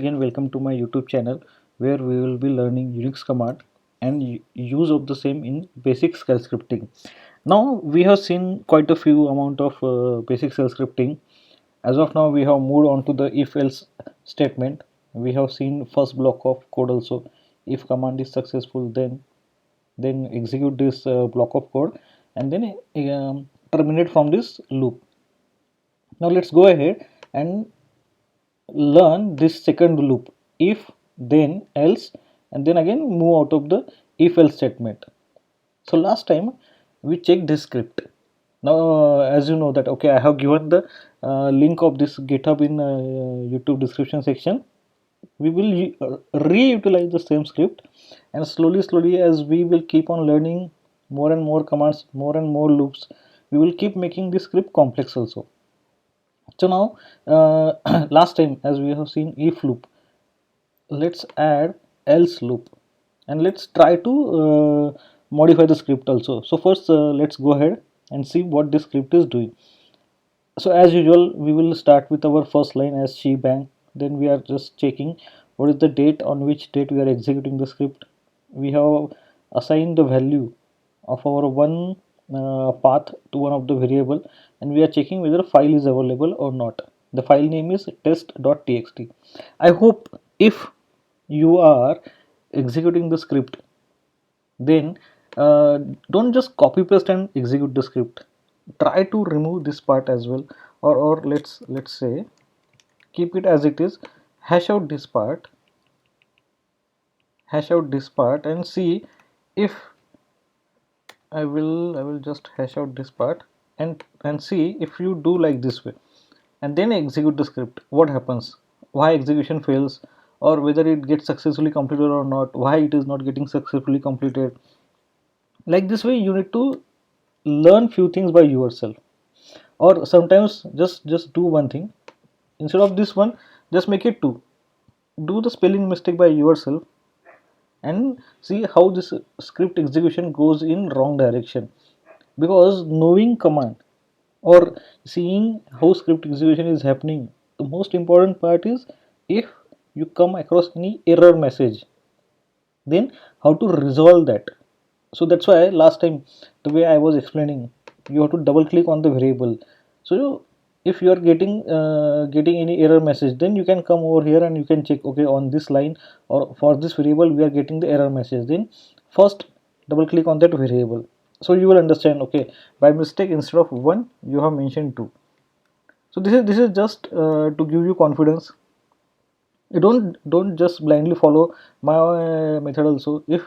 Again, welcome to my YouTube channel where we will be learning Unix command and use of the same in basic shell scripting. Now we have seen quite a few amount of basic shell scripting. As of now, we have moved on to the if-else statement. We have seen first block of code also. If command is successful, then execute this block of code and then terminate from this loop. Now let's go ahead and learn this second loop, if then else, and then again move out of the if else statement. So last time we checked this script. Now as you know that okay, I have given the link of this GitHub in YouTube description section. We will reutilize the same script, and slowly as we will keep on learning more and more commands, more and more loops, we will keep making this script complex also. So now last time as we have seen if loop, let's add else loop and let's try to modify the script also. So first let's go ahead and see what this script is doing. So as usual, we will start with our first line as shebang. Then we are just checking what is the date, on which date we are executing the script. We have assigned the value of our one path to one of the variable, and we are checking whether file is available or not. The file name is test.txt. I hope if you are executing the script, then don't just copy paste and execute the script. Try to remove this part as well, or let's say keep it as it is. Hash out this part, and see if I will just hash out this part and see if you do like this way and then execute the script, what happens, why execution fails, or whether it gets successfully completed or not, why it is not getting successfully completed. Like this way you need to learn few things by yourself, or sometimes just do one thing instead of this one, just make it two. Do the spelling mistake by yourself and see how this script execution goes in wrong direction. Because knowing command or seeing how script execution is happening, the most important part is if you come across any error message, then how to resolve that. So that's why last time the way I was explaining, you have to double click on the variable. So if you are getting any error message, then you can come over here and you can check, okay, on this line or for this variable we are getting the error message, then first double click on that variable. So you will understand, okay, by mistake instead of one you have mentioned two. So this is just to give you confidence. You don't just blindly follow my method also. If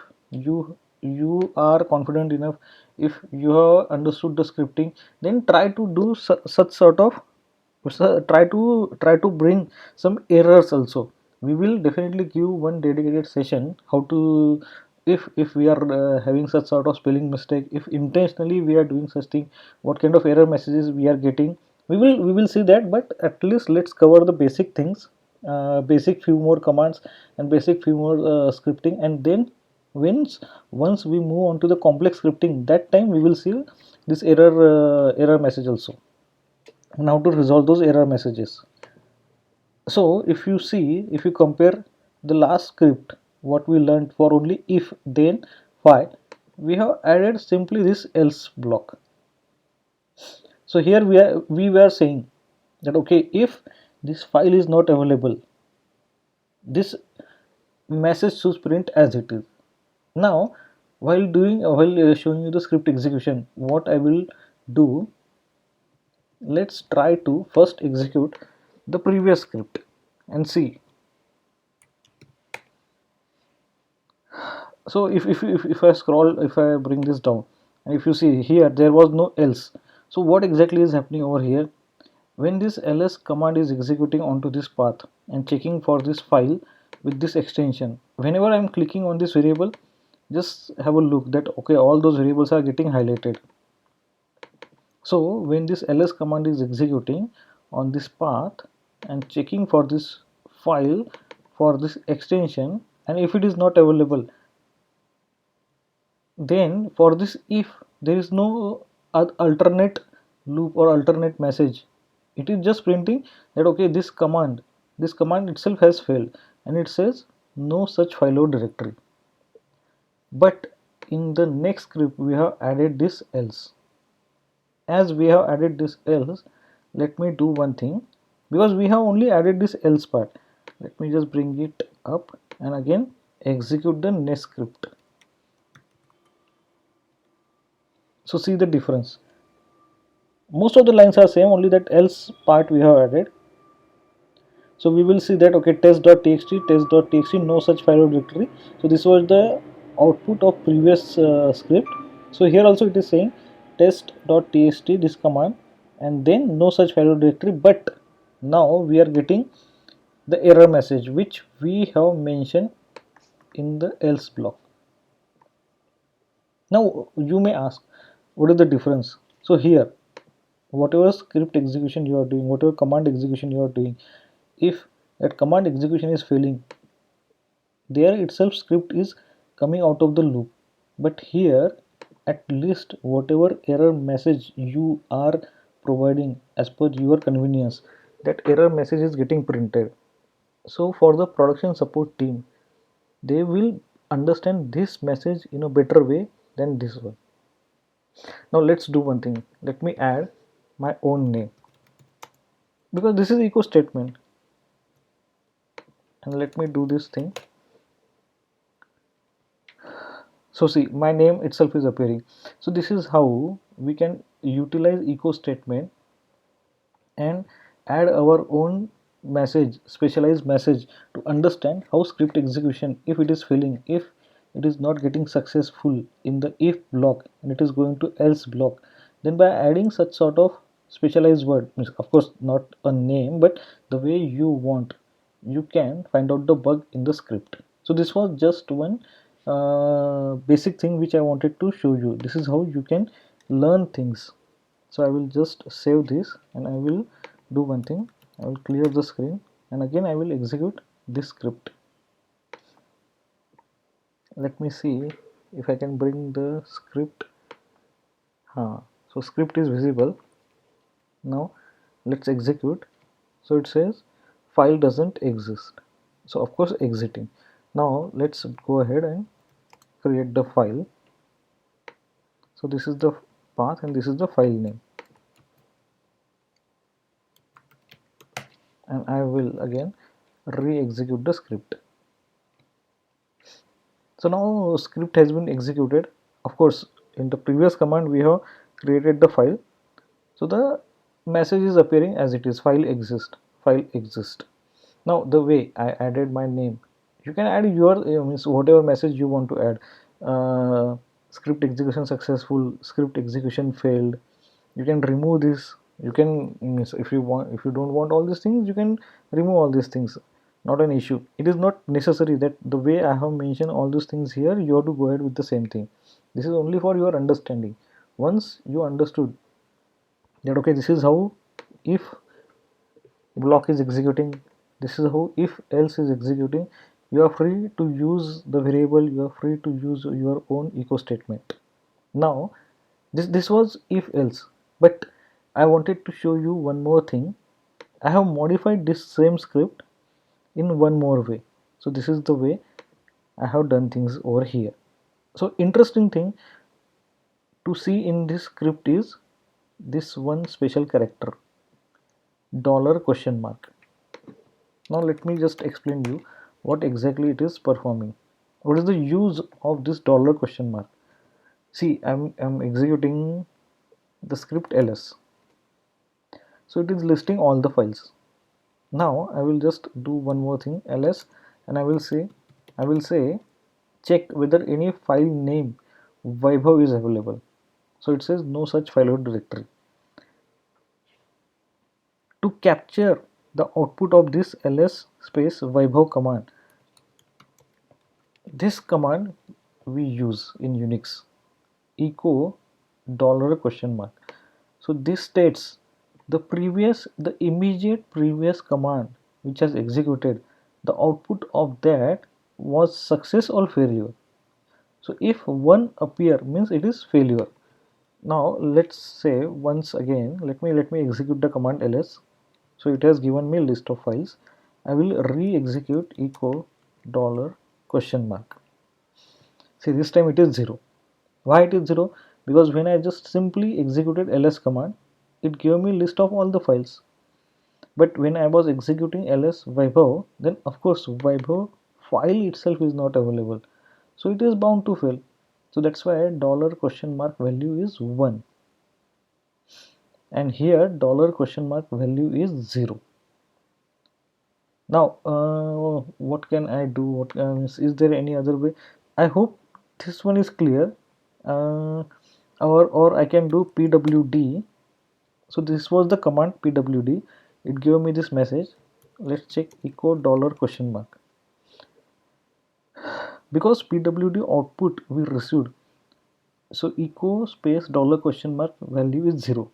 you are confident enough, if you have understood the scripting, then try to do such sort of try to bring some errors also. We will definitely give one dedicated session how to, if we are having such sort of spelling mistake, if intentionally we are doing such thing, what kind of error messages we are getting, we will see that. But at least let's cover the basic things, basic few more commands and basic few more scripting, and then once we move on to the complex scripting, that time we will see this error message also and how to resolve those error messages. So if you compare the last script what we learned for only if then why, we have added simply this else block. So here we were saying that okay, if this file is not available, this message should print as it is. Now while showing you the script execution, what I will do, let's try to first execute the previous script and see. So if I scroll, if I bring this down, and if you see here there was no else. So what exactly is happening over here, when this ls command is executing onto this path and checking for this file with this extension, whenever I'm clicking on this variable, just have a look that okay, all those variables are getting highlighted. So when this ls command is executing on this path and checking for this file for this extension, and if it is not available, then for this if there is no alternate loop or alternate message, it is just printing that okay, this command this command itself has failed and it says no such file or directory. But in the next script we have added this else. As we have added this else, let me do one thing, because we have only added this else part. Let me just bring it up and again execute the next script. So see the difference. Most of the lines are same, only that else part we have added. So we will see that okay, test.txt, no such file or directory. So this was the output of previous script. So here also it is saying test.txt, this command, and then no such file or directory. But now we are getting the error message which we have mentioned in the else block. Now you may ask, what is the difference? So here, whatever script execution you are doing, whatever command execution you are doing, if that command execution is failing, there itself script is coming out of the loop. But here, at least whatever error message you are providing as per your convenience, that error message is getting printed. So for the production support team, they will understand this message in a better way than this one. Now let's do one thing. Let me add my own name, because this is echo statement, and let me do this thing. So see, my name itself is appearing. So this is how we can utilize echo statement and add our own message, specialized message, to understand how script execution, if it is failing, if it is not getting successful in the if block and it is going to else block, then by adding such sort of specialized word, means of course not a name but the way you want, you can find out the bug in the script. So this was just one basic thing which I wanted to show you. This is how you can learn things. So I will just save this and I will do one thing. I will clear the screen and again I will execute this script. Let me see if I can bring the script. So script is visible. Now let's execute. So it says file doesn't exist. So of course exiting. Now let's go ahead and create the file. So this is the path and this is the file name. And I will again re-execute the script. So now script has been executed. Of course, in the previous command we have created the file. So the message is appearing as it is, file exist. Now the way I added my name, you can add your means whatever message you want to add. Script execution successful, script execution failed. You can remove this. You can, means if you don't want all these things, you can remove all these things. Not an issue. It is not necessary that the way I have mentioned all those things here, you have to go ahead with the same thing. This is only for your understanding. Once you understood that okay, this is how if block is executing, this is how if else is executing, you are free to use the variable, you are free to use your own echo statement. Now this was if else, but I wanted to show you one more thing. I have modified this same script in one more way. So this is the way I have done things over here. So interesting thing to see in this script is this one special character, dollar question mark. Now let me just explain you what exactly it is performing. What is the use of this dollar question mark? See, I'm executing the script ls. So it is listing all the files. Now I will just do one more thing, ls, and I will say check whether any file name Vaibhav is available. So it says no such file or directory. To capture the output of this ls space Vaibhav command, this command we use in Unix, echo dollar question mark. So this states the immediate previous command which has executed, the output of that was success or failure. So if one appear means it is failure. Now let's say once again, let me execute the command ls. So it has given me list of files. I will re-execute echo dollar question mark. See, this time it is 0. Why it is 0? Because when I just simply executed ls command, it gave me list of all the files. But when I was executing ls Vaibhav, then of course Vaibhav file itself is not available. So it is bound to fail. So that's why dollar question mark value is 1. And here dollar question mark value is 0. Now what can I do? What is there any other way? I hope this one is clear. Or I can do pwd. So this was the command pwd. It gave me this message. Let's check echo dollar question mark. Because pwd output we received, so echo space dollar question mark value is 0.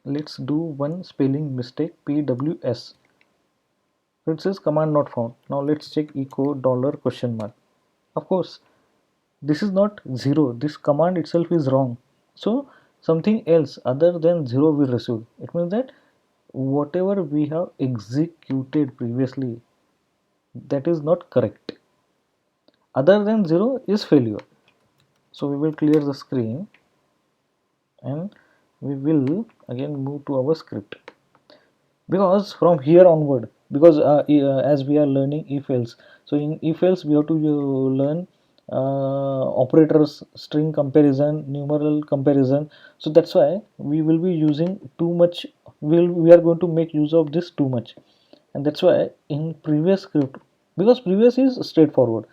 Let's do one spelling mistake, pws. So it says command not found. Now let's check echo dollar question mark. Of course this is not 0, this command itself is wrong. So something else other than 0 we received. It means that whatever we have executed previously, that is not correct. Other than 0 is failure. So we will clear the screen and we will again move to our script. Because from here onward, because as we are learning if else, so in if else we have to learn operators, string comparison, numeral comparison. So that's why we will be using too much, we are going to make use of this too much. And that's why in previous script, because previous is straightforward,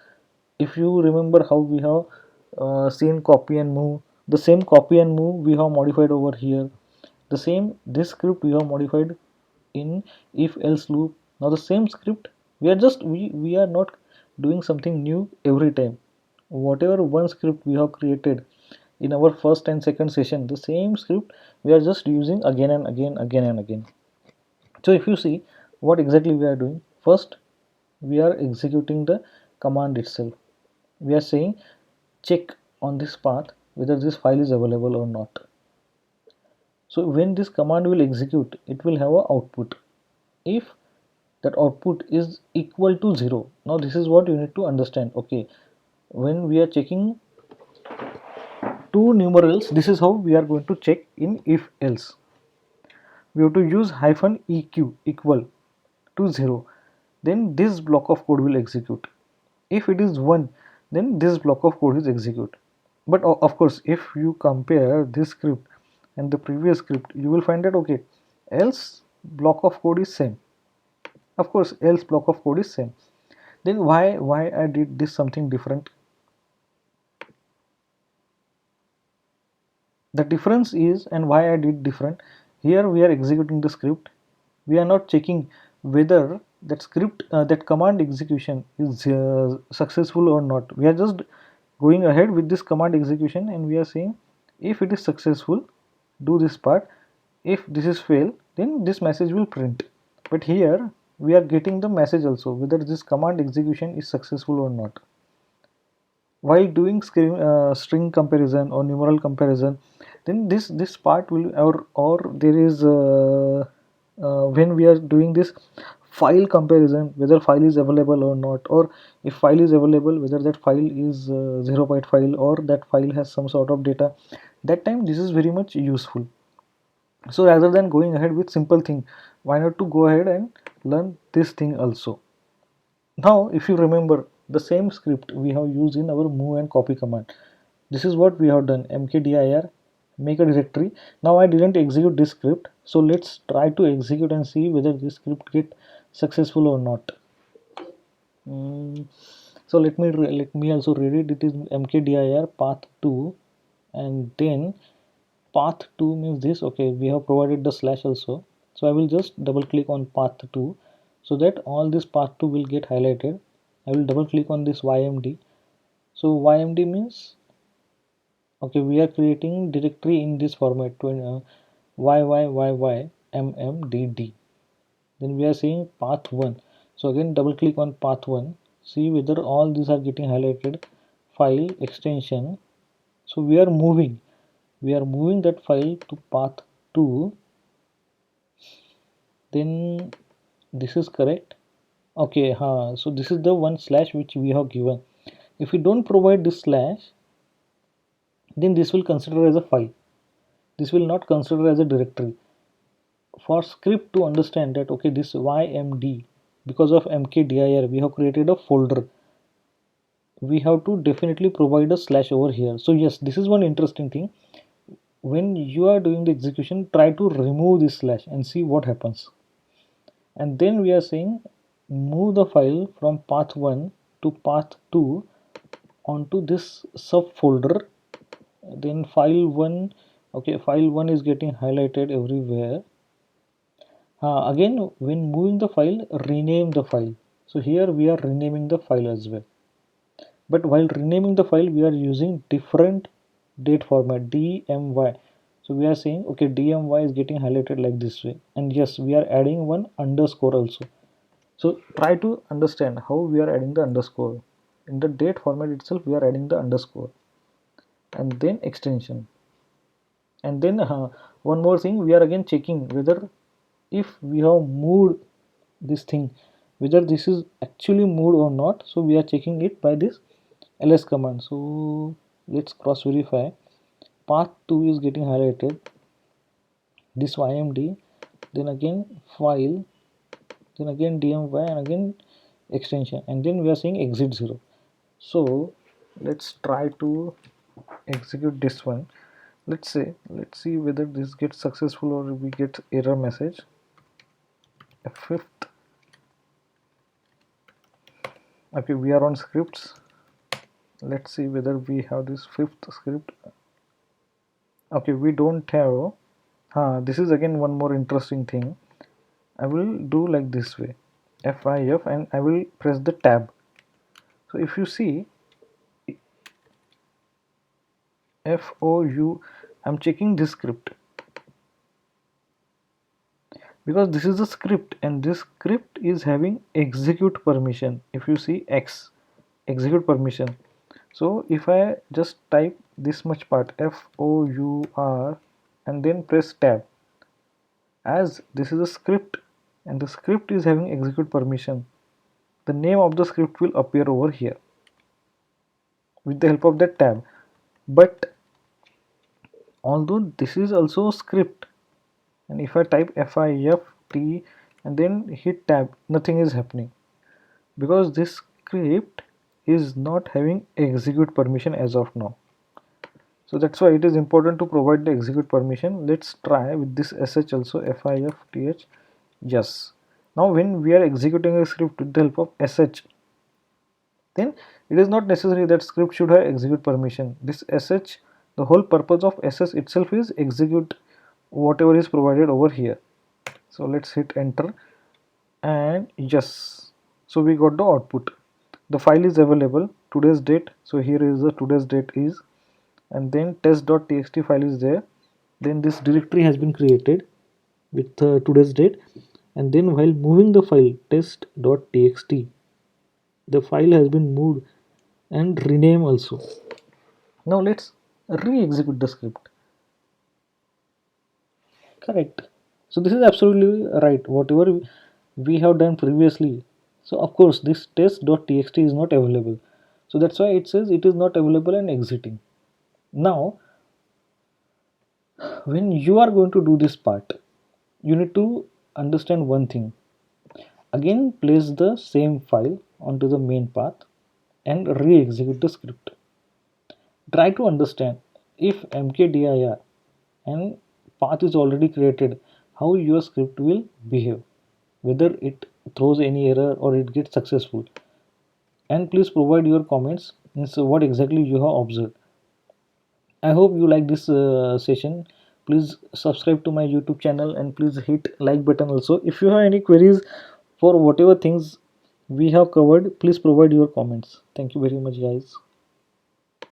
if you remember how we have seen copy and move, the same copy and move we have modified over here. The same this script we have modified in if else loop. Now the same script, we are just we are not doing something new every time. Whatever one script we have created in our first and second session, the same script we are just using again and again. So if you see what exactly we are doing, first we are executing the command itself. We are saying check on this path whether this file is available or not. So when this command will execute, it will have a output. If that output is equal to 0, now this is what you need to understand. Okay, when we are checking two numerals, this is how we are going to check in if else. We have to use hyphen eq equal to 0, then this block of code will execute. If it is 1, then this block of code is execute. But of course if you compare this script and the previous script, you will find that okay, else block of code is same. Of course else block of code is same. Then why I did this something different? The difference is, and why I did different, here we are executing the script, we are not checking whether that script that command execution is successful or not. We are just going ahead with this command execution and we are saying if it is successful, do this part, if this is fail, then this message will print. But here we are getting the message also whether this command execution is successful or not. While doing string comparison or numeral comparison, then this part will, or there is when we are doing this file comparison, whether file is available or not, or if file is available, whether that file is 0 byte file or that file has some sort of data, that time this is very much useful. So rather than going ahead with simple thing, why not to go ahead and learn this thing also. Now if you remember the same script we have used in our move and copy command, this is what we have done, mkdir make a directory. Now I didn't execute this script, so let's try to execute and see whether this script get successful or not. So let me also read it. It is mkdir path2 and then path2 means this. Okay, we have provided the slash also, so I will just double click on path2 so that all this path2 will get highlighted. I will double click on this ymd. So ymd means okay, we are creating directory in this format to yyyymmdd. Then we are saying path1. So again double click on path1, see whether all these are getting highlighted, file extension. So we are moving that file to path2. Then this is correct. Okay, so this is the one slash which we have given. If we don't provide this slash, then this will consider as a file. This will not consider as a directory. For script to understand that, okay, this ymd, because of mkdir, we have created a folder. We have to definitely provide a slash over here. So yes, this is one interesting thing. When you are doing the execution, try to remove this slash and see what happens. And then we are saying move the file from path 1 to path 2 onto this subfolder. Then file 1, okay, file 1 is getting highlighted everywhere. Again, when moving the file, rename the file. So here we are renaming the file as well. But while renaming the file, we are using different date format, dmy. So we are saying, okay, dmy is getting highlighted like this way. And yes, we are adding one underscore also. So try to understand how we are adding the underscore. In the date format itself, we are adding the underscore and then extension. And then one more thing, we are again checking whether if we have moved this thing, whether this is actually moved or not. So we are checking it by this ls command. So let's cross verify. Path 2 is getting highlighted, this ymd, then again file, then again dmy, and again extension, and then we are saying exit 0. So let's try to execute this one. Let's see whether this gets successful or we get error message. A fifth. Okay, we are on scripts. Let's see whether we have this fifth script. Okay, we don't have. This is again one more interesting thing. I will do like this way, FIF, and I will press the tab. So if you see FOU, I'm checking this script because this is a script and this script is having execute permission. If you see X, execute permission. So if I just type this much part, FOUR, and then press tab, as this is a script and the script is having execute permission, the name of the script will appear over here with the help of that tab. But although this is also a script, and if I type FIFT and then hit tab, nothing is happening because this script is not having execute permission as of now. So that's why it is important to provide the execute permission. Let's try with this sh also, FIFTH. Yes. Now when we are executing a script with the help of sh, then it is not necessary that script should have execute permission. This sh, the whole purpose of sh itself is execute whatever is provided over here. So let's hit enter, and yes, so we got the output. The file is available, today's date. So here is the today's date is, and then test.txt file is there. Then this directory has been created with today's date, and then while moving the file test.txt, the file has been moved and rename also. Now let's re-execute the script. Correct. So this is absolutely right, whatever we have done previously. So of course this test.txt is not available, so that's why it says it is not available and exiting. Now when you are going to do this part, you need to understand one thing. Again, place the same file onto the main path and re-execute the script. Try to understand if mkdir and path is already created, how your script will behave, whether it throws any error or it gets successful. And please provide your comments means what exactly you have observed. I hope you like this session. Please subscribe to my YouTube channel and please hit like button also. If you have any queries for whatever things we have covered, please provide your comments. Thank you very much, guys.